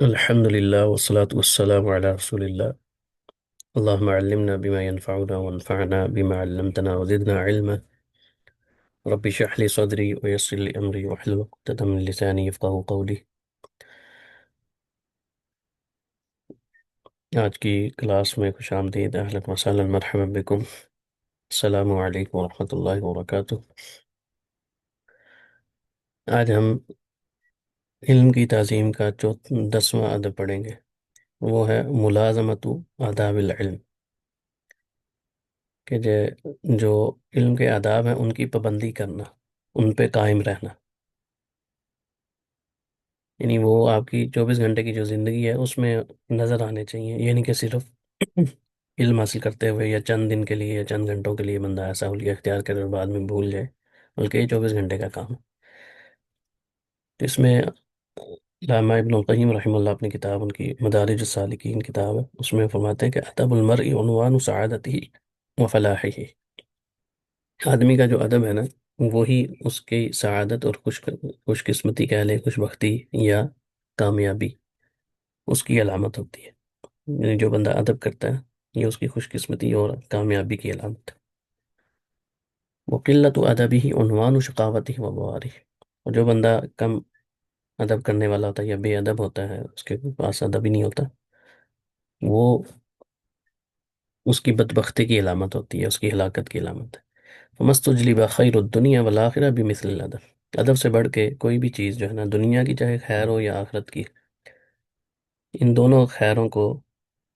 الحمد لله والصلاة والسلام على رسول الله. اللهم علمنا بما ينفعنا وانفعنا بما علمتنا وزدنا علما. ربي اشرح لي صدري ويسر لي أمري واحلل عقدة من لساني يفقهوا قولي. آج کی کلاس میں خوش آمدید، اہلا وسہلا مرحبا بکم. السلام علیکم ورحمۃ اللہ وبرکاتہ. آج ہم علم کی تعظیم کا 10واں ادب پڑھیں گے. وہ ہے ملازمت آداب العلم، کہ جو علم کے آداب ہیں ان کی پابندی کرنا، ان پہ قائم رہنا. یعنی وہ آپ کی 24 گھنٹے کی جو زندگی ہے اس میں نظر آنے چاہیے. یہ نہیں کہ صرف علم حاصل کرتے ہوئے یا چند دن کے لیے یا چند گھنٹوں کے لیے بندہ ایسا حلیہ اختیار کرے اور بعد میں بھول جائے، بلکہ یہ 24 گھنٹے کا کام ہے. تو اس میں علامہ ابن القیم رحمہ اللہ اپنی کتاب، ان کی مدارج السالکین کتاب ہے، اس میں فرماتے ہیں کہ ادب المرء عنوان سعادتہ و فلاحہ. آدمی کا جو ادب ہے نا، وہی اس کی سعادت اور خوش قسمتی کہہ لیں، خوش بختی یا کامیابی، اس کی علامت ہوتی ہے. یعنی جو بندہ ادب کرتا ہے یہ اس کی خوش قسمتی اور کامیابی کی علامت ہے. وقلت ادبہ عنوان شقاوتہ و بوارہ. اور جو بندہ کم ادب کرنے والا ہوتا ہے یا بے ادب ہوتا ہے، اس کے پاس ادب ہی نہیں ہوتا، وہ اس کی بدبختی کی علامت ہوتی ہے، اس کی ہلاکت کی علامت ہے. فمستجلب خیر الدنیا والآخرہ بمثل الادب. ادب سے بڑھ کے کوئی بھی چیز جو ہے نا، دنیا کی چاہے خیر ہو یا آخرت کی، ان دونوں خیروں کو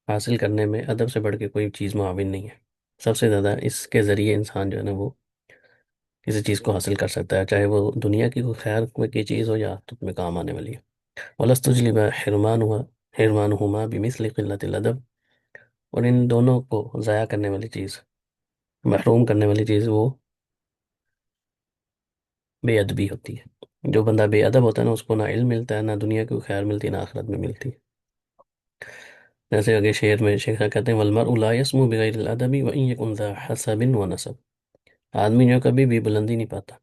حاصل کرنے میں ادب سے بڑھ کے کوئی چیز معاون نہیں ہے. سب سے زیادہ اس کے ذریعے انسان جو ہے نا وہ کسی چیز کو حاصل کر سکتا ہے، چاہے وہ دنیا کی کوئی خیر کی چیز ہو یا آخرت میں کام آنے والی ہے. وَلَسْتُجْلِبَ حِرْمَانُهُمَا بِمِثْلِ قِلَّةِ الْأَدَبِ. اور ان دونوں کو ضائع کرنے والی چیز، محروم کرنے والی چیز، وہ بے ادبی ہوتی ہے. جو بندہ بے ادب ہوتا ہے نا، اس کو نہ علم ملتا ہے، نہ دنیا کی خیر ملتی ہے، نہ آخرت میں ملتی ہے. جیسے آگے شعر میں شیخ صاحب کہتے ہیں وَالْمَرْءُ لَا يَسْمُو بِغَيْرِ الْأَدَبِ وَإِنْ يَكُنْ ذَا حَسَبٍ وَنَسَبٍ. آدمی جو کبھی بھی بلندی نہیں پاتا،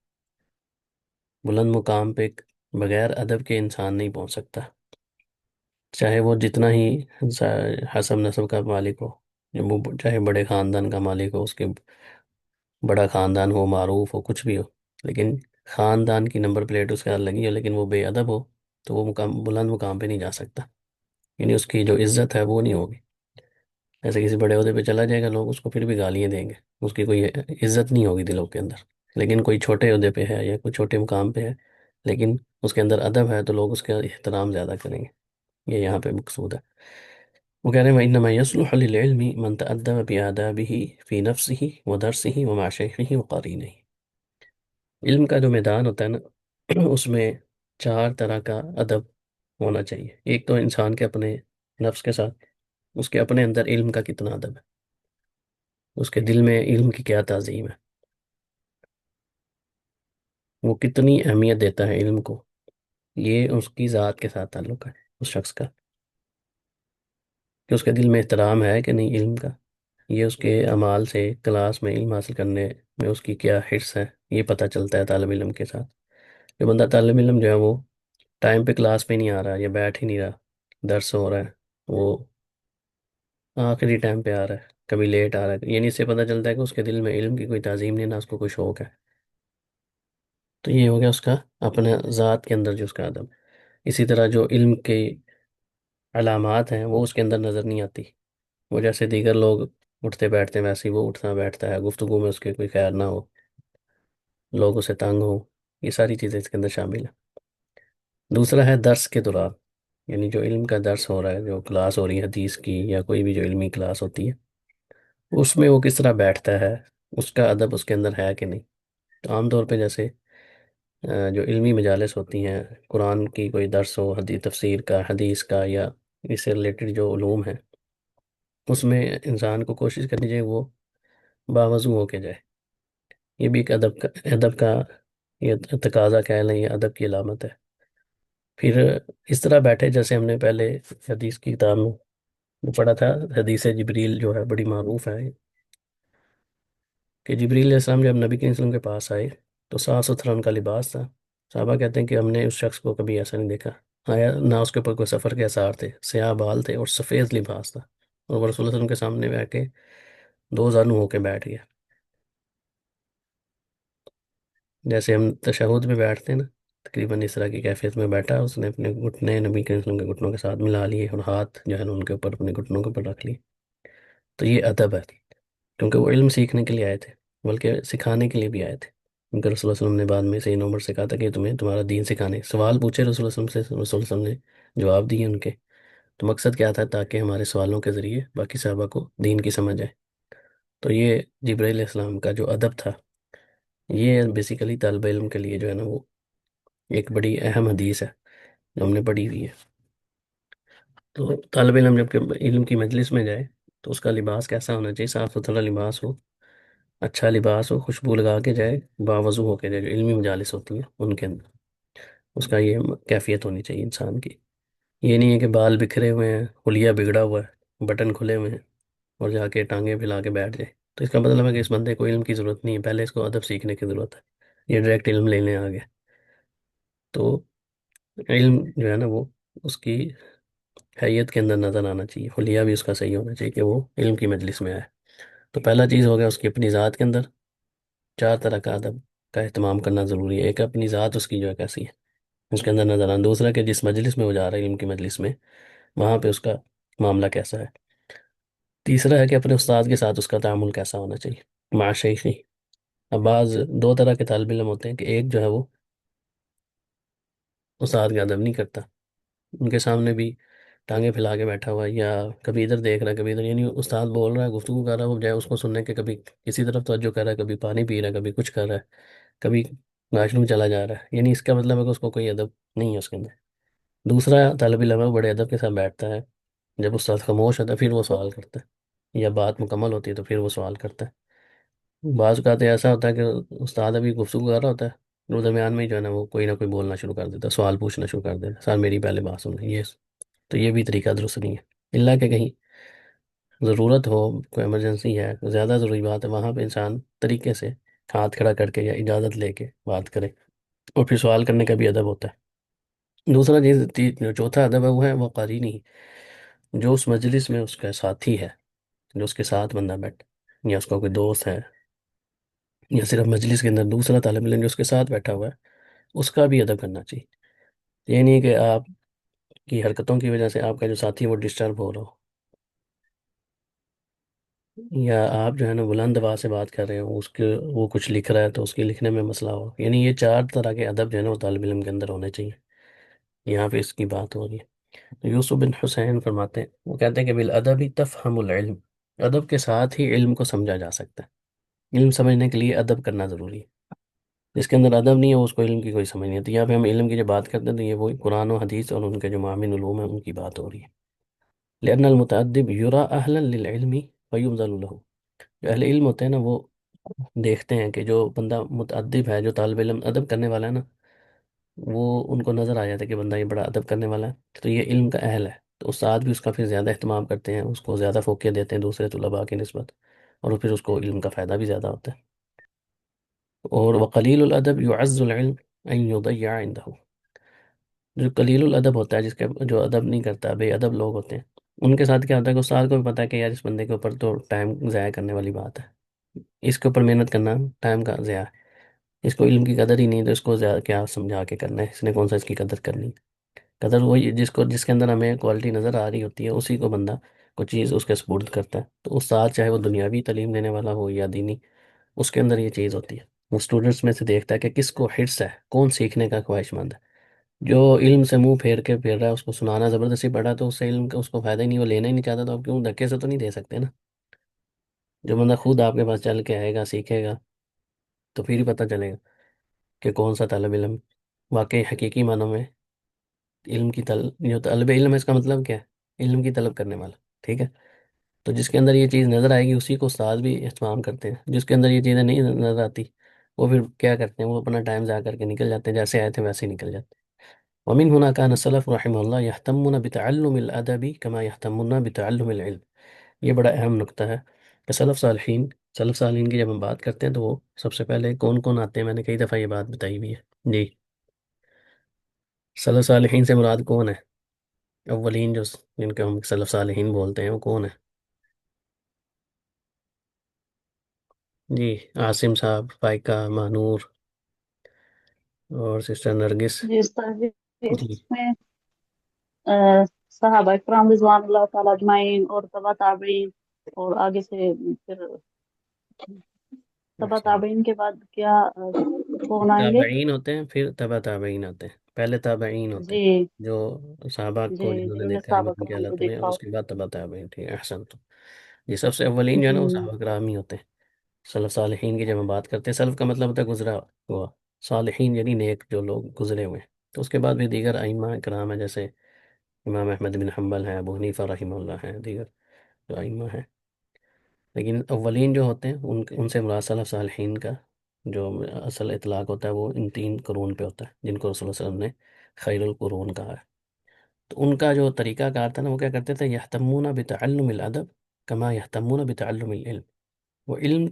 بلند مقام پہ بغیر ادب کے انسان نہیں پہنچ سکتا، چاہے وہ جتنا ہی حسب نسب کا مالک ہو، وہ چاہے بڑے خاندان کا مالک ہو، اس کے بڑا خاندان ہو، معروف ہو، کچھ بھی ہو، لیکن خاندان کی نمبر پلیٹ اس کے ہاتھ لگی ہو لیکن وہ بے ادب ہو، تو وہ بلند مقام پہ نہیں جا سکتا. یعنی اس کی جو عزت ہے وہ نہیں ہوگی. ایسے کسی بڑے عہدے پہ چلا جائے گا، لوگ اس کو پھر بھی گالیاں دیں گے، اس کی کوئی عزت نہیں ہوگی دلوں کے اندر. لیکن کوئی چھوٹے عہدے پہ ہے یا کوئی چھوٹے مقام پہ ہے لیکن اس کے اندر ادب ہے، تو لوگ اس کا احترام زیادہ کریں گے. یہ یہاں پہ مقصود ہے. وہ کہہ رہے ہیں وَإِنَّمَا يَصْلُحُ لِلْعِلْمِ مَنْ تَأَدَّبَ بِآدَابِهِ فِي نَفْسِهِ وَدَرْسِهِ وَمَعَ شَيْخِهِ وَقَرِينِهِ. علم کا جو میدان ہوتا ہے نا، اس میں 4 طرح کا ادب ہونا چاہیے. ایک تو انسان کے اپنے نفس کے ساتھ، اس کے اپنے اندر علم کا کتنا ادب ہے، اس کے دل میں علم کی کیا تعظیم ہے، وہ کتنی اہمیت دیتا ہے علم کو. یہ اس کی ذات کے ساتھ تعلق ہے اس شخص کا، کہ اس کے دل میں احترام ہے کہ نہیں علم کا. یہ اس کے اعمال سے، کلاس میں علم حاصل کرنے میں اس کی کیا حرص ہے، یہ پتہ چلتا ہے طالب علم کے ساتھ. جو بندہ طالب علم جو ہے وہ ٹائم پہ کلاس پہ نہیں آ رہا یا بیٹھ ہی نہیں رہا، درس ہو رہا ہے، وہ آخری ٹائم پہ آ رہا ہے، کبھی لیٹ آ رہا ہے، یعنی اس سے پتہ چلتا ہے کہ اس کے دل میں علم کی کوئی تعظیم نہیں، نہ اس کو کوئی شوق ہے. تو یہ ہو گیا اس کا اپنے ذات کے اندر جو اس کا ادب. اسی طرح جو علم کی علامات ہیں وہ اس کے اندر نظر نہیں آتی. وہ جیسے دیگر لوگ اٹھتے بیٹھتے ہیں ویسے ہی وہ اٹھنا بیٹھتا ہے، گفتگو میں اس کے کوئی خیر نہ ہو، لوگ اسے تنگ ہو، یہ ساری چیزیں اس کے اندر شامل ہیں. دوسرا ہے درس کے دوران، یعنی جو علم کا درس ہو رہا ہے، جو کلاس ہو رہی ہے حدیث کی یا کوئی بھی جو علمی کلاس ہوتی ہے، اس میں وہ کس طرح بیٹھتا ہے، اس کا ادب اس کے اندر ہے کہ نہیں. تو عام طور پہ جیسے جو علمی مجالس ہوتی ہیں، قرآن کی کوئی درس ہو، تفسیر کا، حدیث کا، یا اس سے ریلیٹڈ جو علوم ہیں، اس میں انسان کو کوشش کرنی چاہیے وہ باوضو ہو کے جائے. یہ بھی ایک ادب کا یہ تقاضا کہہ لیں، یہ ادب کی علامت ہے. پھر اس طرح بیٹھے جیسے ہم نے پہلے حدیث کی کتاب میں پڑھا تھا، حدیث جبریل جو ہے بڑی معروف ہے، کہ جبریل علیہ السلام جب نبی کریم صلی اللہ علیہ وسلم کے پاس آئے تو صاف ستھرا ان کا لباس تھا. صحابہ کہتے ہیں کہ ہم نے اس شخص کو کبھی ایسا نہیں دیکھا. آیا نہ اس کے اوپر کوئی سفر کے آثار تھے، سیاہ بال تھے اور سفید لباس تھا، اور وہ رسول اللہ صلی اللہ علیہ وسلم کے سامنے بیٹھ کے دو زانو ہو کے بیٹھ گیا، جیسے ہم تشہد میں بیٹھتے ہیں نا، تقریباً اس طرح کی کیفیت میں بیٹھا، اس نے اپنے گھٹنے نبی کریم صلی اللہ علیہ وسلم کے گھٹنوں کے ساتھ ملا لیے اور ہاتھ جو ہے نا ان کے اوپر اپنے گھٹنوں کے اوپر رکھ لیے. تو یہ ادب ہے، کیونکہ وہ علم سیکھنے کے لیے آئے تھے، بلکہ سکھانے کے لیے بھی آئے تھے. کیونکہ رسول اللہ صلی اللہ علیہ وسلم نے بعد میں سید عمر سے کہا تھا کہ تمہیں تمہارا دین سکھانے سوال پوچھے رسول اللہ صلی اللہ علیہ وسلم سے، رسول اللہ صلی اللہ علیہ وسلم نے جواب دیے ان کے. تو مقصد کیا تھا؟ تاکہ ہمارے سوالوں کے ذریعے باقی صحابہ کو دین کی سمجھ آئے. تو یہ جبرائیل علیہ السلام کا جو ادب تھا، یہ بیسیکلی طالب علم کے لیے جو ہے نا وہ ایک بڑی اہم حدیث ہے جو ہم نے پڑھی ہوئی ہے. تو طالب علم جب کہ علم کی مجلس میں جائے تو اس کا لباس کیسا ہونا چاہیے؟ صاف ستھرا لباس ہو، اچھا لباس ہو، خوشبو لگا کے جائے، باوضو ہو کے جائے. جو علمی مجالس ہوتی ہیں ان کے اندر اس کا یہ کیفیت ہونی چاہیے انسان کی. یہ نہیں ہے کہ بال بکھرے ہوئے ہیں، حلیہ بگڑا ہوا ہے، بٹن کھلے ہوئے ہیں اور جا کے ٹانگیں پھیلا کے بیٹھ جائے. تو اس کا مطلب ہے کہ اس بندے کو علم کی ضرورت نہیں ہے، پہلے اس کو ادب سیکھنے کی ضرورت ہے. یہ ڈائریکٹ علم لینے آ گیا. تو علم جو ہے نا وہ اس کی حیت کے اندر نظر آنا چاہیے، حلیہ بھی اس کا صحیح ہونا چاہیے کہ وہ علم کی مجلس میں آئے. تو پہلا چیز ہو گیا اس کی اپنی ذات کے اندر چار طرح کا ادب کا اہتمام کرنا ضروری ہے. ایک اپنی ذات اس کی جو ہے کیسی ہے اس کے اندر نظر آنا. دوسرا کہ جس مجلس میں وہ جا رہا ہے علم کی مجلس میں، وہاں پہ اس کا معاملہ کیسا ہے. تیسرا ہے کہ اپنے استاد کے ساتھ اس کا تعامل کیسا ہونا چاہیے، مع شیخی. اب بعض دو طرح کے طالب علم ہوتے ہیں کہ ایک جو ہے وہ استاد کا ادب نہیں کرتا، ان کے سامنے بھی ٹانگیں پھیلا کے بیٹھا ہوا ہے، یا کبھی ادھر دیکھ رہا ہے کبھی ادھر، یعنی استاد بول رہا ہے گفتگو کر رہا ہے، وہ بجائے اس کو سننے کے کبھی کسی طرف توجہ کر رہا ہے، کبھی پانی پی رہا ہے، کبھی کچھ کر رہا ہے، کبھی واش روم چلا جا رہا ہے. یعنی اس کا مطلب ہے کہ اس کو کوئی ادب نہیں ہے اس کے اندر. دوسرا طالب علم ہے وہ بڑے ادب کے ساتھ بیٹھتا ہے، جب استاد خاموش ہوتا ہے پھر وہ سوال کرتا ہے، یا بات مکمل ہوتی ہے تو پھر وہ سوال کرتا ہے. بعض اوقات ایسا ہوتا ہے کہ استاد ابھی گفتگو کر رہا ہوتا ہے، وہ درمیان میں ہی جو ہے نا وہ کوئی نہ کوئی بولنا شروع کر دیتا ہے، سوال پوچھنا شروع کر دیتا ہے، سر میری پہلے بات سن لیں. یہ تو یہ بھی طریقہ درست نہیں ہے، اللہ کہ کہیں ضرورت ہو، کوئی ایمرجنسی ہے، کوئی زیادہ ضروری بات ہے، وہاں پہ انسان طریقے سے ہاتھ کھڑا کر کے یا اجازت لے کے بات کرے. اور پھر سوال کرنے کا بھی ادب ہوتا ہے. دوسرا چیز جو چوتھا ادب ہے وہ ہے وہ قرینی، جو اس مجلس میں اس کا ساتھی ہے، جو اس کے ساتھ بندہ بیٹھ، یا اس کا کوئی دوست ہے، یا صرف مجلس کے اندر دوسرا طالب علم جو اس کے ساتھ بیٹھا ہوا ہے، اس کا بھی ادب کرنا چاہیے. یہ نہیں کہ آپ کی حرکتوں کی وجہ سے آپ کا جو ساتھی ہے وہ ڈسٹرب ہو رہا ہو، یا آپ جو ہے نا بلند آواز سے بات کر رہے ہو، اس کے وہ کچھ لکھ رہا ہے تو اس کے لکھنے میں مسئلہ ہو. یعنی یہ چار طرح کے ادب جو ہے نا وہ طالب علم کے اندر ہونے چاہیے. یہاں پہ اس کی بات ہو رہی ہے. تو یوسف بن حسین فرماتے ہیں، وہ کہتے ہیں کہ بالادب تفہم العلم، ادب کے ساتھ ہی علم کو سمجھا جا سکتا ہے. علم سمجھنے کے لیے ادب کرنا ضروری ہے. جس کے اندر ادب نہیں ہے اس کو علم کی کوئی سمجھ نہیں آتی. یہاں پہ ہم علم کی جو بات کرتے ہیں تو یہ وہی قرآن و حدیث اور ان کے جو معامل علوم ہیں ان کی بات ہو رہی ہے. لأن المتأدب یرا اہلا للعلم فیبذل له، جو اہل علم ہوتے ہیں نا وہ دیکھتے ہیں کہ جو بندہ متأدب ہے، جو طالب علم ادب کرنے والا ہے نا، وہ ان کو نظر آ جاتا ہے کہ بندہ یہ بڑا ادب کرنے والا ہے، تو یہ علم کا اہل ہے. تو استاد بھی اس کا پھر زیادہ اہتمام کرتے ہیں، اس کو زیادہ فوقیت دیتے ہیں دوسرے طلباء کی نسبت، اور پھر اس کو علم کا فائدہ بھی زیادہ ہوتا ہے. اور وقلیل الادب یعز العلم ان یضیع عنده، جو قلیل الادب ہوتا ہے، جس کے جو ادب نہیں کرتا، بے ادب لوگ ہوتے ہیں، ان کے ساتھ کیا ہوتا ہے کہ استاد کو بھی پتا ہے کہ یار اس بندے کے اوپر تو ٹائم ضائع کرنے والی بات ہے، اس کے اوپر محنت کرنا ٹائم کا ضیاع ہے، اس کو علم کی قدر ہی نہیں، تو اس کو زیادہ کیا سمجھا کے کرنا ہے، اس نے کون سا اس کی قدر کرنی ہے. قدر وہی جس کے اندر ہمیں کوالٹی نظر آ رہی ہوتی ہے اسی کو بندہ کوئی چیز اس کے سپرد کرتا ہے. تو استاد چاہے وہ دنیاوی تعلیم دینے والا ہو یا دینی، اس کے اندر یہ چیز ہوتی ہے. وہ اسٹوڈنٹس میں سے دیکھتا ہے کہ کس کو حرص ہے، کون سیکھنے کا خواہش مند ہے. جو علم سے منہ پھیر کے پھر رہا ہے، اس کو سنانا زبردستی پڑا تو اس سے علم کا اس کو فائدہ ہی نہیں، وہ لینا ہی نہیں چاہتا. تو آپ کیوں دھکے سے تو نہیں دے سکتے نا. جو بندہ خود آپ کے پاس چل کے آئے گا، سیکھے گا، تو پھر ہی پتہ چلے گا کہ کون سا طالب علم واقعی حقیقی معنوں میں علم کی جو طالب علم ہے اس کا مطلب کیا ہے؟ علم کی طلب کرنے والا. ٹھیک ہے. تو جس کے اندر یہ چیز نظر آئے گی اسی کو استاد بھی اہتمام کرتے ہیں. جس کے اندر یہ چیزیں نہیں نظر آتی وہ پھر کیا کرتے ہیں، وہ اپنا ٹائم ضائع کر کے نکل جاتے ہیں، جیسے آئے تھے ویسے ہی نکل جاتے ہیں. ومن هنا كان السلف رحمه الله يهتمون بتعلم الادب كما يهتمون بتعلم العلم. یہ بڑا اہم نقطہ ہے کہ سلف صالحین کی جب ہم بات کرتے ہیں تو وہ سب سے پہلے کون کون آتے ہیں؟ میں نے کئی دفعہ یہ بات بتائی بھی ہے. جی. سلف صالحین سے مراد کون ہے؟ اولین جو جن کو ہم سلف صالحین بولتے ہیں وہ کون ہے؟ جی، عاصم صاحب، فائقہ، مانور اور سسٹر نرگس۔ جی استاد جی، جی، اس میں صحابہ کرام رضوان اللہ تعالی اجمعین اور تبع تابعین اور آگے سے پھر تبع احسن۔ تابعین کے بعد کیا کون آئیں گے؟ تابعین ہوتے ہیں، پھر تبع تابعین آتے ہیں، پہلے تابعین ہوتے ہیں جی جو صحابہ جی، کو جنہوں نے جنہوں نے دیکھا صحابہ ایمان کے کرام کو حالت میں، اور دیکھا اس ہو۔ کے بعد تبع تابعین، ٹھیک ہے، احسن تو یہ سب سے اولین جو ہے نا وہ ہوں، صحابہ کرام ہی ہوتے ہیں۔ سلف صالحین کی جب ہم بات کرتے ہیں، سلف کا مطلب ہوتا ہے گزرا ہوا، صالحین یعنی نیک جو لوگ گزرے ہوئے ہیں۔ تو اس کے بعد بھی دیگر ائمہ کرام ہیں، جیسے امام احمد بن حنبل ہیں، ابو حنیفہ رحمہ اللہ ہیں، دیگر جو ائمہ ہیں۔ لیکن اولین جو ہوتے ہیں ان سے مراد سلف صالحین کا جو اصل اطلاق ہوتا ہے وہ ان تین قرون پہ ہوتا ہے، جن کو رسول اللہ علیہ وسلم نے خیر القرون کہا ہے۔ تو ان کا جو طریقہ کار تھا نا، وہ کیا کرتے تھے، یہتمون بتعلم الادب کما یہتمون بتعلم العلم۔ وہ علم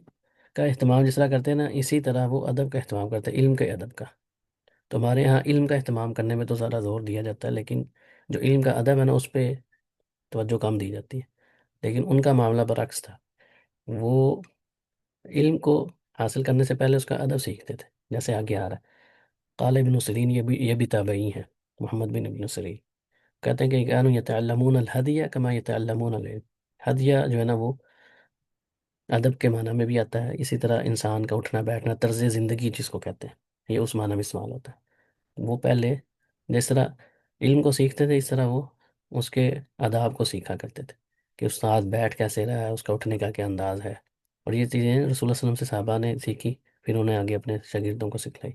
کا اہتمام جس طرح کرتے ہیں نا، اسی طرح وہ ادب کا اہتمام کرتے ہیں، علم کے ادب کا۔ تو ہمارے یہاں علم کا اہتمام کرنے میں تو زیادہ زور دیا جاتا ہے، لیکن جو علم کا ادب ہے نا اس پہ توجہ کم دی جاتی ہے۔ لیکن ان کا معاملہ برعکس تھا، وہ علم کو حاصل کرنے سے پہلے اس کا ادب سیکھتے تھے، جیسے آگے آ رہا ہے۔ قال ابن سیرین، یہ بھی تابعی ہیں، محمد بن ابن سیرین کہتے ہیں کہ کانوا یتعلمون الہدی کما یتعلمون العلم۔ ہدیہ جو ہے نا وہ ادب کے معنی میں بھی آتا ہے، اسی طرح انسان کا اٹھنا بیٹھنا، طرز زندگی جس کو کہتے ہیں، یہ اس معنی میں استعمال ہوتا ہے۔ وہ پہلے جس طرح علم کو سیکھتے تھے، اس طرح وہ اس کے آداب کو سیکھا کرتے تھے، کہ استاد بیٹھ کیسے رہا ہے، اس کا اٹھنے کا کیا انداز ہے۔ اور یہ چیزیں رسول اللہ صلی اللہ علیہ وسلم سے صحابہ نے سیکھی، پھر انہیں آگے اپنے شاگردوں کو سکھلائی۔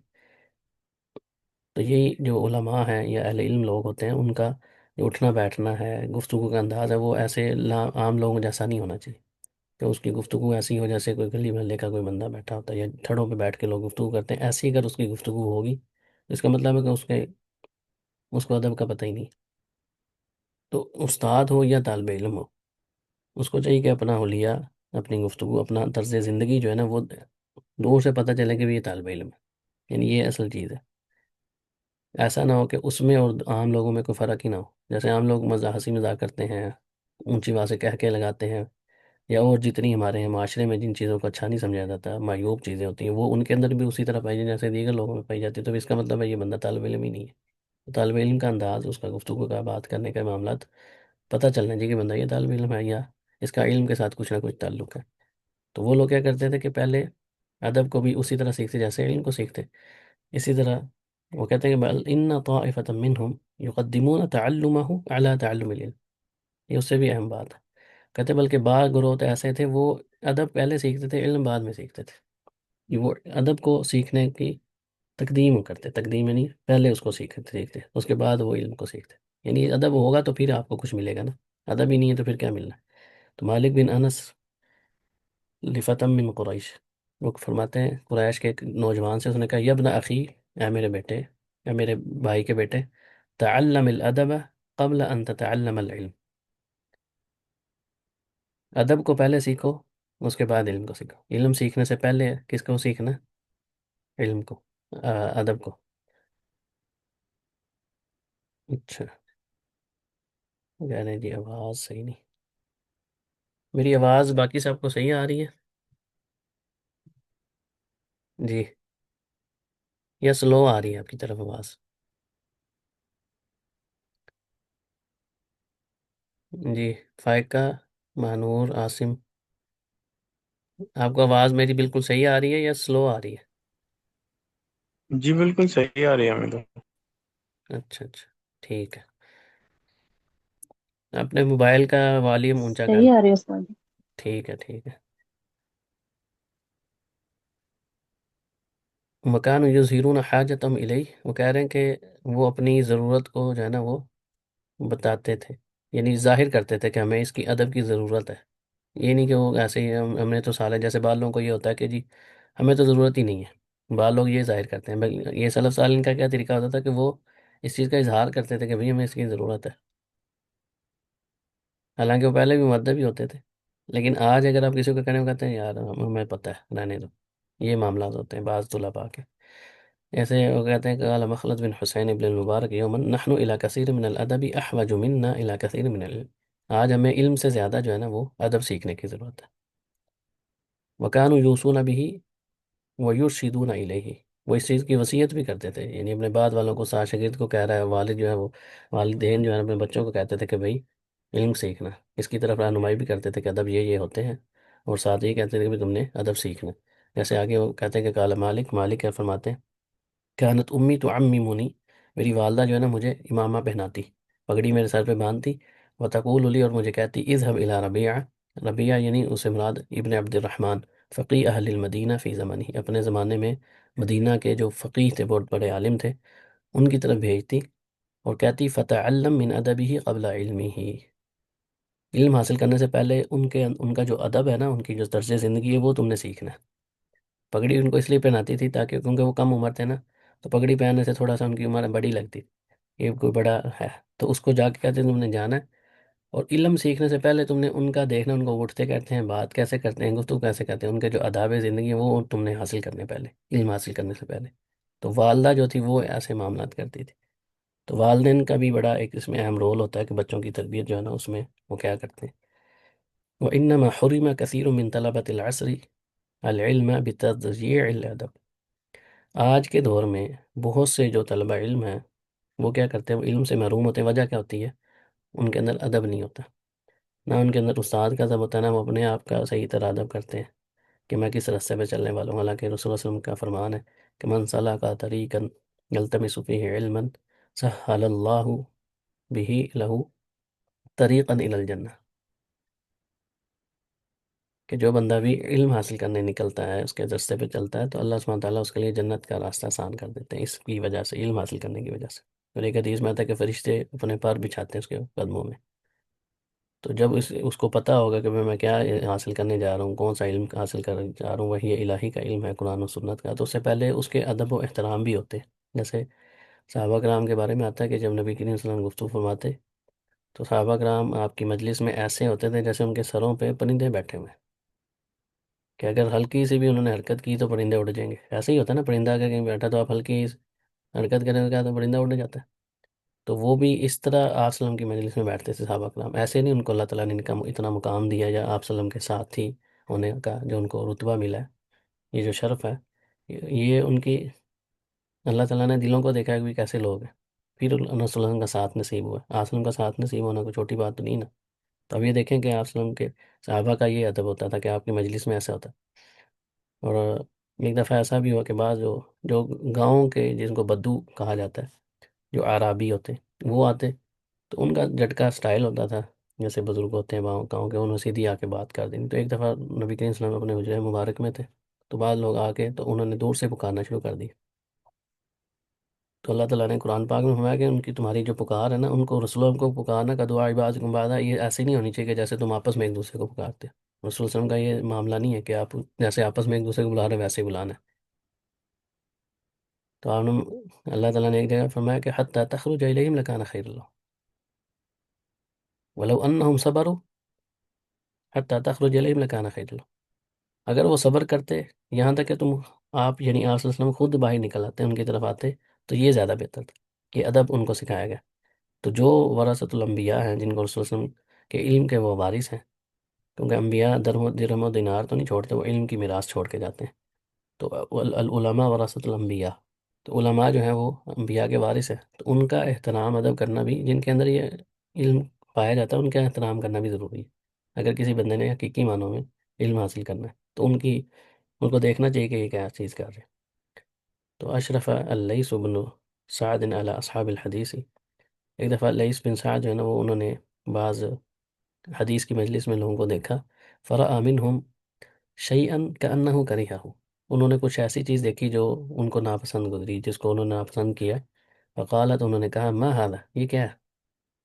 تو یہی جو علماء ہیں یا اہل علم لوگ ہوتے ہیں، ان کا جو اٹھنا بیٹھنا ہے، گفتگو کا انداز ہے، وہ ایسے عام لوگوں جیسا نہیں ہونا چاہیے کہ اس کی گفتگو ایسی ہو جیسے کوئی گلی محلے کا کوئی بندہ بیٹھا ہوتا ہے، یا تھڑوں پہ بیٹھ کے لوگ گفتگو کرتے ہیں، ایسی اگر اس کی گفتگو ہوگی، اس کا مطلب ہے کہ اس کو ادب کا پتہ ہی نہیں۔ تو استاد ہو یا طالب علم ہو، اس کو چاہیے کہ اپنا حلیہ، اپنی گفتگو، اپنا طرز زندگی جو ہے نا وہ دور سے پتہ چلے کہ بھی یہ طالب علم ہے، یعنی یہ اصل چیز ہے۔ ایسا نہ ہو کہ اس میں اور عام لوگوں میں کوئی فرق ہی نہ ہو، جیسے عام لوگ ہنسی مذاق کرتے ہیں، اونچی آواز سے کہہ کے لگاتے ہیں، یا اور جتنی ہمارے ہیں معاشرے میں جن چیزوں کو اچھا نہیں سمجھا جاتا، معیوب چیزیں ہوتی ہیں، وہ ان کے اندر بھی اسی طرح پائی جاتی ہیں جیسے دیگر لوگوں میں پائی جاتی ہے۔ تو اس کا مطلب ہے یہ بندہ طالب علم ہی نہیں ہے۔ طالب علم کا انداز، اس کا گفتگو کا بات کرنے کا معاملات پتہ چلنا چاہیے کہ بندہ یہ طالب علم ہے یا اس کا علم کے ساتھ کچھ نہ کچھ تعلق ہے۔ تو وہ لوگ کیا کرتے تھے کہ پہلے ادب کو بھی اسی طرح سیکھتے جیسے علم کو سیکھتے۔ اسی طرح وہ کہتے ہیں کہ بل ان طائفة منهم يقدمون تعلمه على تعلم العلم۔ یہ اس سے بھی اہم بات ہے، کہتے ہیں بلکہ بعض گروہ تو ایسے تھے وہ ادب پہلے سیکھتے تھے، علم بعد میں سیکھتے تھے۔ یہ وہ ادب کو سیکھنے کی تقدیم کرتے، تقدیم یعنی پہلے اس کو سیکھتے اس کے بعد وہ علم کو سیکھتے۔ یعنی ادب ہوگا تو پھر آپ کو کچھ ملے گا نا، ادب ہی نہیں ہے تو پھر کیا ملنا ہے۔ تو مالک بن انس لفتم من قریش، وہ فرماتے ہیں قریش کے ایک نوجوان سے، اس نے کہا یبن اخی، اے میرے بیٹے، اے میرے بھائی کے بیٹے، تعلم الادب قبل ان تتعلم العلم۔ ادب کو پہلے سیکھو، اس کے بعد علم کو سیکھو۔ علم سیکھنے سے پہلے کس کو سیکھنا؟ علم کو، ادب کو۔ اچھا، کہہ رہے ہیں جی آواز صحیح نہیں، میری آواز باقی سب کو صحیح آ رہی ہے؟ جی، یا سلو آ رہی ہے آپ کی طرف آواز؟ جی، فائقہ، مانور، عاصم، آپ کو آواز میری بالکل صحیح آ رہی ہے یا سلو آ رہی ہے؟ جی بالکل صحیح آ رہی ہے ہمیں تو۔ اچھا اچھا، ٹھیک ہے، اپنے موبائل کا والیوم اونچا کر صحیح لیں۔ آ رہی ہے استاد جی۔ ٹھیک ہے ٹھیک ہے۔ مکان یظہرون حاجتہم الیہ، وہ کہہ رہے ہیں کہ وہ اپنی ضرورت کو جو ہے نا وہ بتاتے تھے، یعنی ظاہر کرتے تھے کہ ہمیں اس کی ادب کی ضرورت ہے۔ یہ نہیں کہ وہ ایسے ہی ہمیں تو سالے جیسے بعض لوگوں کو یہ ہوتا ہے کہ جی ہمیں تو ضرورت ہی نہیں ہے، بعض لوگ یہ ظاہر کرتے ہیں۔ یہ سلف صالحین کا کیا طریقہ ہوتا تھا کہ وہ اس چیز کا اظہار کرتے تھے کہ بھئی ہمیں اس کی ضرورت ہے، حالانکہ وہ پہلے بھی مؤدب ہی ہوتے تھے۔ لیکن آج اگر آپ کسی کو کہنے کو کہتے ہیں یار ہمیں پتہ ہے رہنے دو، یہ معاملات ہوتے ہیں بعض طلباء کے۔ ایسے وہ کہتے ہیں کہ قال مخلد بن حسین ابن المبارک یومن نحن الى کثیر من الادب احوج منا الى کثیر من العلم، آج ہمیں علم سے زیادہ جو ہے نا وہ ادب سیکھنے کی ضرورت ہے. وکانوا یوصون به ویرشدون الیہ، وہ اس چیز کی وصیت بھی کرتے تھے، یعنی اپنے بعد والوں کو، شاگرد کو کہہ رہا ہے، والد جو ہے وہ، والدین جو ہے اپنے بچوں کو کہتے تھے کہ بھئی علم سیکھنا، اس کی طرف رہنمائی بھی کرتے تھے کہ ادب یہ ہوتے ہیں، اور ساتھ ہی کہتے تھے کہ بھی تم نے ادب سیکھنا. جیسے آگے وہ کہتے ہیں کہ قال مالک، مالک کیا فرماتے ہیں، کانت امی تعممنی، میری والدہ جو ہے نا مجھے امامہ پہناتی، پگڑی میرے سر پہ باندھتی، وتقول لی، اور مجھے کہتی اذهب الى ربیعہ، ربیعہ یعنی اسے مراد ابن عبد الرحمن فقی اہل المدینہ فی زمانہ، اپنے زمانے میں مدینہ کے جو فقیہ تھے، بہت بڑے عالم تھے، ان کی طرف بھیجتی، اور کہتی فتعلم من ادبہ قبل علمہ، علم حاصل کرنے سے پہلے ان کا جو ادب ہے نا، ان کی جو طرز زندگی ہے، وہ تم نے سیکھنا ہے. پگڑی ان کو اس لیے پہناتی تھی تاکہ، کیونکہ وہ کم عمر تھے نا، تو پگڑی پہننے سے تھوڑا سا ان کی عمر بڑی لگتی، یہ کوئی بڑا ہے، تو اس کو جا کے کہتے ہیں تم نے جانا ہے، اور علم سیکھنے سے پہلے تم نے ان کا دیکھنا، ان کو اٹھتے کہتے ہیں، بات کیسے کرتے ہیں، گفتگو کیسے کرتے ہیں، ان کے جو آداب زندگی ہیں وہ تم نے حاصل کرنے پہلے، علم حاصل کرنے سے پہلے. تو والدہ جو تھی وہ ایسے معاملات کرتی تھی. تو والدین کا بھی بڑا ایک اس میں اہم رول ہوتا ہے کہ بچوں کی تربیت جو ہے نا اس میں وہ کیا کرتے ہیں. وَإِنَّمَا حُرِمَ كَثِيرٌ مِّن طَلَبَةِ الْعَصْرِ الْعِلْمَ بِتَضْيِيعِ الْأَدَبِ، آج کے دور میں بہت سے جو طلبہ علم ہیں وہ کیا کرتے ہیں، وہ علم سے محروم ہوتے ہیں. وجہ کیا ہوتی ہے، ان کے اندر ادب نہیں ہوتا، نہ ان کے اندر استاد کا ادب ہوتا ہے، نہ وہ اپنے آپ کا صحیح طرح ادب کرتے ہیں کہ میں کس راستے پہ چلنے والا ہوں. حالانکہ رسول اللہ علیہ وسلم کا فرمان ہے کہ من سلک طریقا یلتمس فیہ علما سہل اللہ بہ لہ طریقا الی الجنہ، کہ جو بندہ بھی علم حاصل کرنے نکلتا ہے، اس کے راستے پہ چلتا ہے، تو اللہ سبحانہ تعالیٰ اس کے لیے جنت کا راستہ آسان کر دیتے ہیں، اس کی وجہ سے، علم حاصل کرنے کی وجہ سے. اور ایک حدیث میں آتا ہے کہ فرشتے اپنے پر بچھاتے ہیں اس کے قدموں میں. تو جب اس کو پتہ ہوگا کہ میں کیا حاصل کرنے جا رہا ہوں، کون سا علم حاصل کرنے جا رہا ہوں، وہی الہی کا علم ہے، قرآن و سنت کا، تو اس سے پہلے اس کے ادب و احترام بھی ہوتے ہیں. جیسے صحابہ کرام کے بارے میں آتا ہے کہ جب نبی کریم صلی اللہ علیہ وسلم گفتگو فرماتے تو صحابہ کرام آپ کی مجلس میں ایسے ہوتے تھے جیسے ان کے سروں پہ پرندے بیٹھے ہوئے ہیں، کہ اگر ہلکی سی بھی انہوں نے حرکت کی تو پرندے اڑ جائیں گے. ایسے ہی ہوتا ہے نا، پرندہ اگر کہیں بیٹھا تو آپ ہلکی حرکت کرنے کا تو پرندہ اڑ جاتا ہے. تو وہ بھی اس طرح آپ وسلم کی مجلس میں بیٹھتے تھے صحابہ کرام. ایسے نہیں ان کو اللہ تعالیٰ نے اتنا مقام دیا، یا آپ وسلم کے ساتھ ہی ہونے کا جو ان کو رتبہ ملا ہے، یہ جو شرف ہے، یہ ان کی اللہ تعالیٰ نے دلوں کو دیکھا ہے کہ بھی کیسے لوگ ہیں، پھر اللہ صلی اللہ علیہ وسلم کا ساتھ نصیب ہوا. آپ وسلم کا ساتھ نصیب ہونا کوئی چھوٹی بات تو نہیں نا. تو اب یہ دیکھیں کہ آپ وسلم کے صحابہ کا یہ ادب ہوتا تھا کہ آپ کی مجلس میں ایسا ہوتا. اور ایک دفعہ ایسا بھی ہوا کہ بعض جو گاؤں کے، جن کو بدو کہا جاتا ہے، جو اعرابی ہوتے وہ آتے، تو ان کا جھٹکا سٹائل ہوتا تھا، جیسے بزرگ ہوتے ہیں گاؤں کے، انہوں نے سیدھی آ کے بات کر دینی. تو ایک دفعہ نبی کریم صلی اللہ علیہ وسلم اپنے حجرہ مبارک میں تھے، تو بعض لوگ آ کے تو انہوں نے دور سے پکارنا شروع کر دی. تو اللہ تعالیٰ نے قرآن پاک میں فرمایا کہ ان کی، تمہاری جو پکار ہے نا، ان کو رسولوں کو پکارنا کا دعا عباد بعد، یہ ایسے نہیں ہونی چاہیے کہ جیسے تم آپس میں ایک دوسرے کو پکارتے. رسول صلی اللہ علیہ وسلم کا یہ معاملہ نہیں ہے کہ آپ جیسے آپس میں ایک دوسرے کو بلا رہے ویسے ہی بلانا ہے. تو آپ نے، اللہ تعالیٰ نے ایک جگہ فرمایا کہ حتی تخرج الیہم لکان خیر اللہ ولو انہم صبروا حتی تخرج الیہم لکان خیر اللہ، اگر وہ صبر کرتے یہاں تک کہ تم، آپ یعنی آپ صلی اللہ علیہ وسلم خود باہر نکل آتے، ان کی طرف آتے، تو یہ زیادہ بہتر تھا. یہ ادب ان کو سکھایا گیا. تو جو ورثۃ الانبیاء ہیں، جن کو رسول اللہ علیہ وسلم کے علم کے وہ وارث ہیں، کیونکہ انبیاء درہم و دینار تو نہیں چھوڑتے، وہ علم کی میراث چھوڑ کے جاتے ہیں. تو العلماء ورثۃ الانبیاء، تو علماء جو ہیں وہ انبیاء کے وارث ہیں. تو ان کا احترام ادب کرنا بھی، جن کے اندر یہ علم پایا جاتا ہے، ان کا احترام کرنا بھی ضروری ہے. اگر کسی بندے نے حقیقی معنوں میں علم حاصل کرنا ہے تو ان کو دیکھنا چاہیے کہ یہ کیا چیز کر رہے ہیں. تو اشرف اللیث بن سعد علی اصحاب الحدیث، ایک دفعہ لیث بن سعد جو ہے نا، وہ انہوں نے بعض حدیث کی مجلس میں لوگوں کو دیکھا، فرأى منہم شیئا کأنہ کرہہ، انہوں نے کچھ ایسی چیز دیکھی جو ان کو ناپسند گزری، جس کو انہوں نے ناپسند کیا. فقالت، انہوں نے کہا ما ھذا، یہ کیا ہے،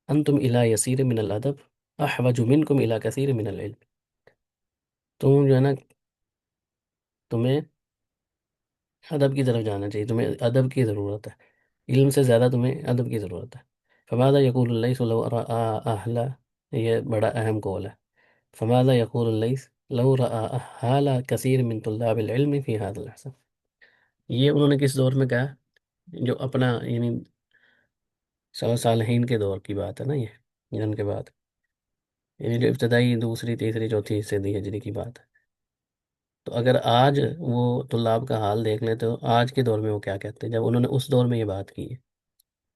انتم الی یسیر من الادب احوج منکم الی کثیر من العلم، تم جو ہے نا، تمہیں ادب کی طرف جانا چاہیے، تمہیں ادب کی ضرورت ہے، علم سے زیادہ تمہیں ادب کی ضرورت ہے. فماذا یقول اللیث لو رأى اہل، یہ بڑا اہم قول ہے. فماذا یقول اللیث لو رأى حال کثیر من طلاب العلم فی هذا العصر، یہ انہوں نے کس دور میں کہا؟ جو اپنا یعنی صالحین کے دور کی بات ہے نا یہ، جن کے بعد یعنی جو ابتدائی دوسری تیسری چوتھی صدی ہجری کی بات ہے. تو اگر آج وہ طلاب کا حال دیکھ لیں تو آج کے دور میں وہ کیا کہتے ہیں، جب انہوں نے اس دور میں یہ بات کی ہے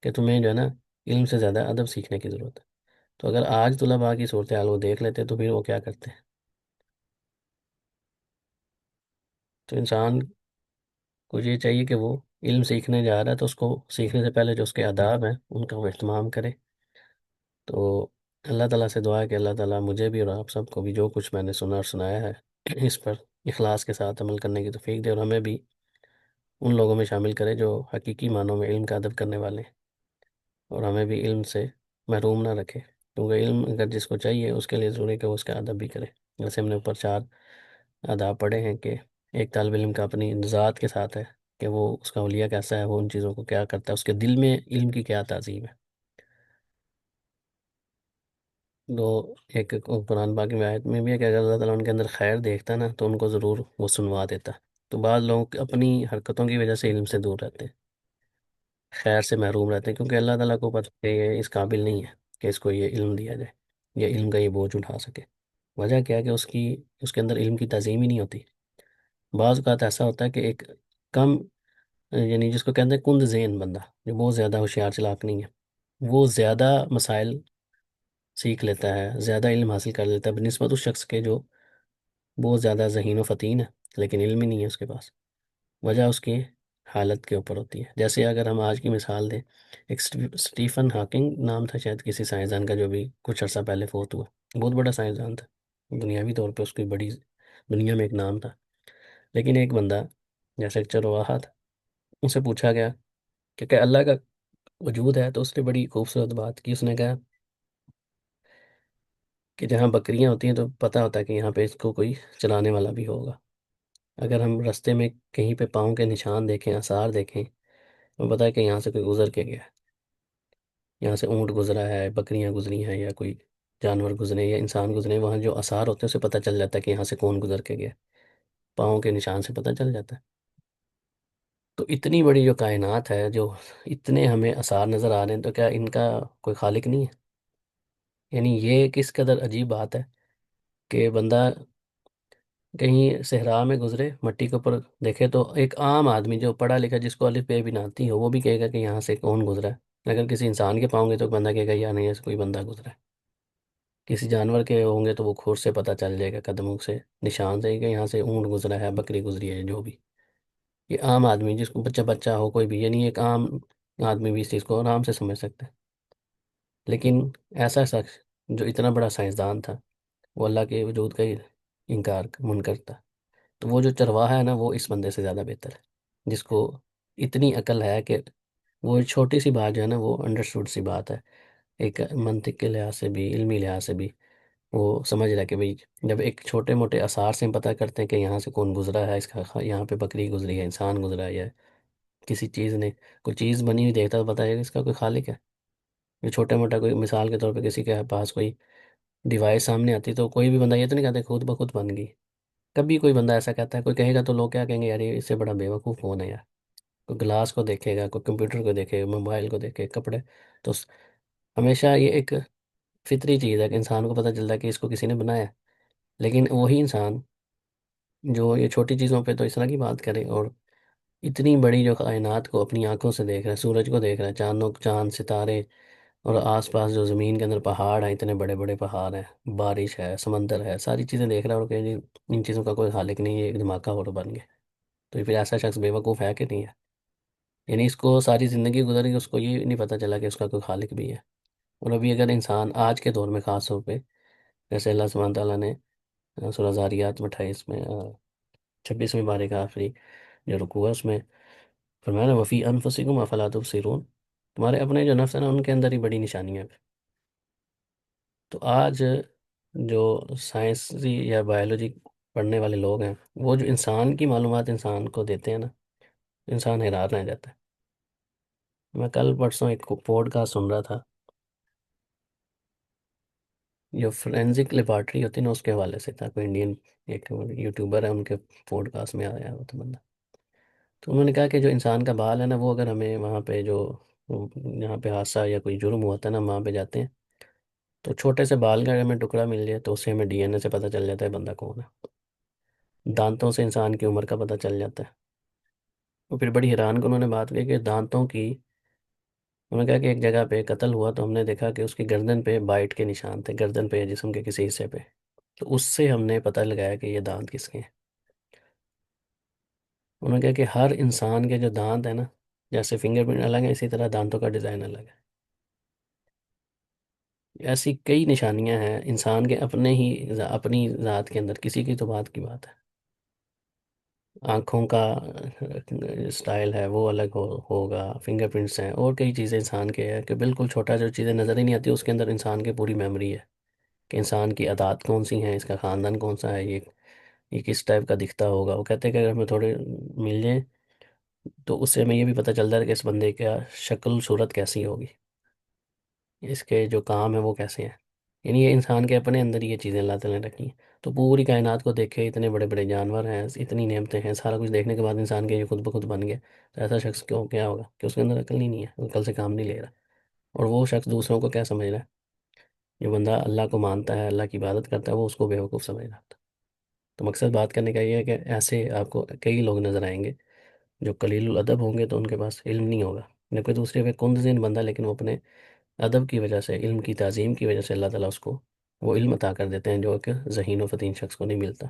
کہ تمہیں جو ہے نا علم سے زیادہ ادب سیکھنے کی ضرورت ہے. تو اگر آج طلباء کی صورتحال وہ دیکھ لیتے تو پھر وہ کیا کرتے ہیں؟ تو انسان کو یہ چاہیے کہ وہ علم سیکھنے جا رہا ہے تو اس کو سیکھنے سے پہلے جو اس کے آداب ہیں ان کا وہ اہتمام کرے. تو اللہ تعالیٰ سے دعا ہے کہ اللہ تعالیٰ مجھے بھی اور آپ سب کو بھی جو کچھ میں نے سنا اور سنایا ہے اس پر اخلاص کے ساتھ عمل کرنے کی توفیق دے، اور ہمیں بھی ان لوگوں میں شامل کرے جو حقیقی معنوں میں علم کا ادب کرنے والے ہیں، اور ہمیں بھی علم سے محروم نہ رکھے، کیونکہ علم اگر جس کو چاہیے اس کے لیے ضروری ہے کہ وہ اس کا ادب بھی کرے. جیسے ہم نے اوپر 4 آداب پڑھے ہیں کہ ایک طالب علم کا اپنی ذات کے ساتھ ہے کہ وہ اس کا حلیہ کیسا ہے، وہ ان چیزوں کو کیا کرتا ہے، اس کے دل میں علم کی کیا تعظیم ہے. تو ایک قرآن پاک میں آیت میں بھی ہے کہ اگر اللہ تعالیٰ ان کے اندر خیر دیکھتا نا تو ان کو ضرور وہ سنوا دیتا. تو بعض لوگ اپنی حرکتوں کی وجہ سے علم سے دور رہتے ہیں، خیر سے محروم رہتے ہیں، کیونکہ اللہ تعالیٰ کو پتہ ہے کہ یہ اس قابل نہیں ہے کہ اس کو یہ علم دیا جائے یا علم کا یہ بوجھ اٹھا سکے. وجہ کیا ہے کہ اس کے اندر علم کی تعظیم ہی نہیں ہوتی. بعض اوقات ایسا ہوتا ہے کہ ایک کم یعنی جس کو کہتے ہیں کند ذہن بندہ، جو بہت زیادہ ہوشیار چلاک نہیں ہے، وہ زیادہ مسائل سیکھ لیتا ہے، زیادہ علم حاصل کر لیتا ہے بنسبت اس شخص کے جو بہت زیادہ ذہین و فطین ہے لیکن علم ہی نہیں ہے اس کے پاس. وجہ اس کی حالت کے اوپر ہوتی ہے. جیسے اگر ہم آج کی مثال دیں، ایک سٹیفن ہاکنگ نام تھا شاید کسی سائنسدان کا جو بھی کچھ عرصہ پہلے فوت ہوا. بہت بڑا سائنسدان تھا، دنیاوی طور پہ اس کی بڑی دنیا میں ایک نام تھا. لیکن ایک بندہ جیسے ایک چرواہا تھا، اسے پوچھا گیا کہ کیا اللہ کا وجود ہے؟ تو اس نے بڑی خوبصورت بات کی. اس نے کہا کہ جہاں بکریاں ہوتی ہیں تو پتہ ہوتا ہے کہ یہاں پہ اس کو کوئی چلانے والا بھی ہوگا. اگر ہم راستے میں کہیں پہ پاؤں کے نشان دیکھیں، آثار دیکھیں، تو پتہ ہے کہ یہاں سے کوئی گزر کے گیا ہے، یہاں سے اونٹ گزرا ہے، بکریاں گزری ہیں، یا کوئی جانور گزرے یا انسان گزرے. وہاں جو آثار ہوتے ہیں اسے پتہ چل جاتا ہے کہ یہاں سے کون گزر کے گیا. پاؤں کے نشان سے پتہ چل جاتا ہے. تو اتنی بڑی جو کائنات ہے، جو اتنے ہمیں آثار نظر آ رہے ہیں، تو کیا ان کا کوئی خالق نہیں ہے؟ یعنی یہ کس قدر عجیب بات ہے کہ بندہ کہیں صحرا میں گزرے، مٹی کے اوپر دیکھے تو ایک عام آدمی جو پڑھا لکھا جس کو الف بے بھی نہ آتی ہو وہ بھی کہے گا کہ یہاں سے کون گزرا ہے. اگر کسی انسان کے پاؤں گے تو بندہ کہے گا یا نہیں ایسے کوئی بندہ گزرا ہے. کسی جانور کے ہوں گے تو وہ کھور سے پتہ چل جائے گا، قدموں سے نشان سے کہ یہاں سے اونٹ گزرا ہے، بکری گزری ہے، جو بھی. یہ عام آدمی جس کو بچہ بچہ ہو کوئی بھی، یعنی ایک عام آدمی بھی اس چیز کو آرام سے سمجھ سکتا ہے. لیکن ایسا شخص جو اتنا بڑا سائنسدان تھا وہ اللہ کے وجود کا ہی انکار منکر تھا. تو وہ جو چرواہا ہے نا وہ اس بندے سے زیادہ بہتر ہے، جس کو اتنی عقل ہے کہ وہ چھوٹی سی بات جو ہے نا وہ انڈرسٹوڈ سی بات ہے، ایک منطق کے لحاظ سے بھی علمی لحاظ سے بھی وہ سمجھ رہا ہے کہ بھئی جب ایک چھوٹے موٹے آثار سے ہم پتہ کرتے ہیں کہ یہاں سے کون گزرا ہے، اس کا یہاں پہ بکری گزری ہے، انسان گزرا ہے، یا کسی چیز نے کوئی چیز بنی ہوئی دیکھتا تو پتہ ہے کہ اس کا کوئی خالق ہے. یہ چھوٹا موٹا کوئی مثال کے طور پہ کسی کے پاس کوئی ڈیوائس سامنے آتی تو کوئی بھی بندہ یہ تو نہیں کہتا خود بخود بن گئی. کبھی کوئی بندہ ایسا کہتا ہے، کوئی کہے گا تو لوگ کیا کہیں گے، یار یہ اس سے بڑا بیوقوف کون ہے یار. کوئی گلاس کو دیکھے گا، کوئی کمپیوٹر کو دیکھے گا، موبائل کو دیکھے، کپڑے. تو ہمیشہ یہ ایک فطری چیز ہے کہ انسان کو پتہ چلتا ہے کہ اس کو کسی نے بنایا ہے. لیکن وہی انسان جو یہ چھوٹی چیزوں پہ تو اس طرح کی بات کرے اور اتنی بڑی جو کائنات کو اپنی آنکھوں سے دیکھ رہا ہے، سورج کو دیکھ رہا ہے، چاند ستارے، اور آس پاس جو زمین کے اندر پہاڑ ہیں، اتنے بڑے بڑے پہاڑ ہیں، بارش ہے، سمندر ہے، ساری چیزیں دیکھ رہا ہے اور کہ جی ان چیزوں کا کوئی خالق نہیں ہے، ایک دھماکہ اور بن گیا. تو پھر ایسا شخص بیوقوف ہے کہ نہیں ہے؟ یعنی اس کو ساری زندگی گزر گئی، اس کو یہ نہیں پتہ چلا کہ اس کا کوئی خالق بھی ہے. اور ابھی اگر انسان آج کے دور میں خاص طور پہ جیسے اللہ سبحانہ تعالیٰ نے سورہ زاریات میں 28 میں 26ویں بارے کا آخری جو رکوع ہے اس میں فرمایا نا وفی انفسکم افلا تبصرون، تمہارے اپنے جو نفس ہے نا ان کے اندر ہی بڑی نشانیاں ہیں. تو آج جو سائنسی یا بایولوجی پڑھنے والے لوگ ہیں وہ جو انسان کی معلومات انسان کو دیتے ہیں نا، انسان حیران رہ جاتا ہے. میں کل پرسوں ایک پوڈ کاسٹ سن رہا تھا، جو فورینزک لیبارٹری ہوتی ہے نا اس کے حوالے سے تھا. کوئی انڈین ایک یوٹیوبر ہے، ان کے پوڈ کاسٹ میں آیا وہ تو بندہ. تو انہوں نے کہا کہ جو انسان کا بال ہے نا، وہ اگر ہمیں وہاں پہ جو یہاں پہ حادثہ یا کوئی جرم ہوا تھا نا، ہم وہاں پہ جاتے ہیں تو چھوٹے سے بال کا اگر ہمیں ٹکڑا مل جائے تو اس سے ہمیں ڈی این اے سے پتہ چل جاتا ہے بندہ کون ہے، دانتوں سے انسان کی عمر کا پتہ چل جاتا ہے۔ تو پھر بڑی حیران کو انہوں نے بات کی کہ دانتوں کی، انہوں نے کہا کہ ایک جگہ پہ قتل ہوا تو ہم نے دیکھا کہ اس کی گردن پہ بائٹ کے نشان تھے، گردن پہ یا جسم کے کسی حصے پہ، تو اس سے ہم نے پتہ لگایا کہ یہ دانت کس کے ہیں۔ انہوں نے کہا کہ ہر انسان کے جو دانت ہیں نا، جیسے فنگر پرنٹ الگ ہے اسی طرح دانتوں کا ڈیزائن الگ ہے۔ ایسی کئی نشانیاں ہیں انسان کے اپنے ہی اپنی ذات کے اندر، کسی کی تو بات کی بات ہے۔ آنکھوں کا سٹائل ہے وہ الگ ہوگا، فنگر پرنٹس ہیں، اور کئی چیزیں انسان کے ہے کہ بالکل چھوٹا جو چیزیں نظر ہی نہیں آتی اس کے اندر انسان کی پوری میموری ہے کہ انسان کی عادات کون سی ہیں، اس کا خاندان کون سا ہے، یہ کس ٹائپ کا دکھتا ہوگا۔ وہ کہتے ہیں کہ اگر ہمیں تھوڑے مل جائیں تو اس سے ہمیں یہ بھی پتہ چلتا ہے کہ اس بندے کا شکل صورت کیسی ہوگی، اس کے جو کام ہیں وہ کیسے ہیں۔ یعنی یہ انسان کے اپنے اندر یہ چیزیں اللہ تعالیٰ نے رکھی ہیں۔ تو پوری کائنات کو دیکھے، اتنے بڑے بڑے جانور ہیں، اتنی نعمتیں ہیں، سارا کچھ دیکھنے کے بعد انسان کے یہ خود بخود بن گیا، تو ایسا شخص کیا ہوگا کہ اس کے اندر عقل ہی نہیں ہے، عقل سے کام نہیں لے رہا، اور وہ شخص دوسروں کو کیا سمجھ رہا ہے؟ جو بندہ اللہ کو مانتا ہے، اللہ کی عبادت کرتا ہے، وہ اس کو بیوقوف سمجھ رہا تھا۔ تو مقصد بات کرنے کا یہ ہے کہ ایسے آپ کو کئی لوگ نظر آئیں گے جو قلیل الادب ہوں گے تو ان کے پاس علم نہیں ہوگا، نہ کوئی دوسرے پہ کند ذہن بندہ، لیکن وہ اپنے ادب کی وجہ سے، علم کی تعظیم کی وجہ سے اللہ تعالیٰ اس کو وہ علم عطا کر دیتے ہیں جو کہ ذہین و فطین شخص کو نہیں ملتا۔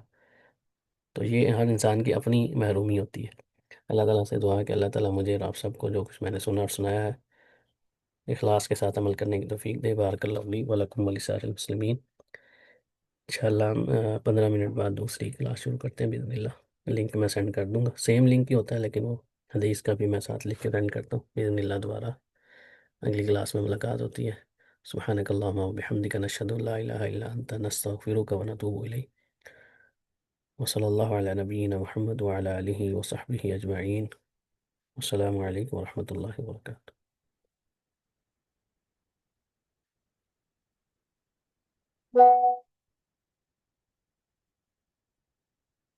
تو یہ ہر انسان کی اپنی محرومی ہوتی ہے۔ اللہ تعالیٰ سے دعا ہے کہ اللہ تعالیٰ مجھے اور آپ سب کو جو کچھ میں نے سنا اور سنایا ہے اخلاص کے ساتھ عمل کرنے کی توفیق دے۔ بارک اللہ لی و لکم ولسائر المسلمین۔ انشاءاللہ ہم 15 منٹ بعد دوسری کلاس شروع کرتے ہیں بإذن اللہ۔ لنک میں سینڈ کر دوں گا، سیم لنک ہی ہوتا ہے لیکن وہ حدیث کا بھی میں ساتھ لکھ کے سینڈ کرتا ہوں بإذن اللہ۔ دوبارہ اگلی کلاس میں ملاقات ہوتی ہے۔ سبحانک اللہم و بحمدک، نشہد ان لا الہ الا انت، نستغفرک و نتوب الیک، وصلی اللہ علی نبینا محمد وعلی آلہ وصحبہ اجمعین۔ السلام علیکم ورحمۃ اللہ وبرکاتہ۔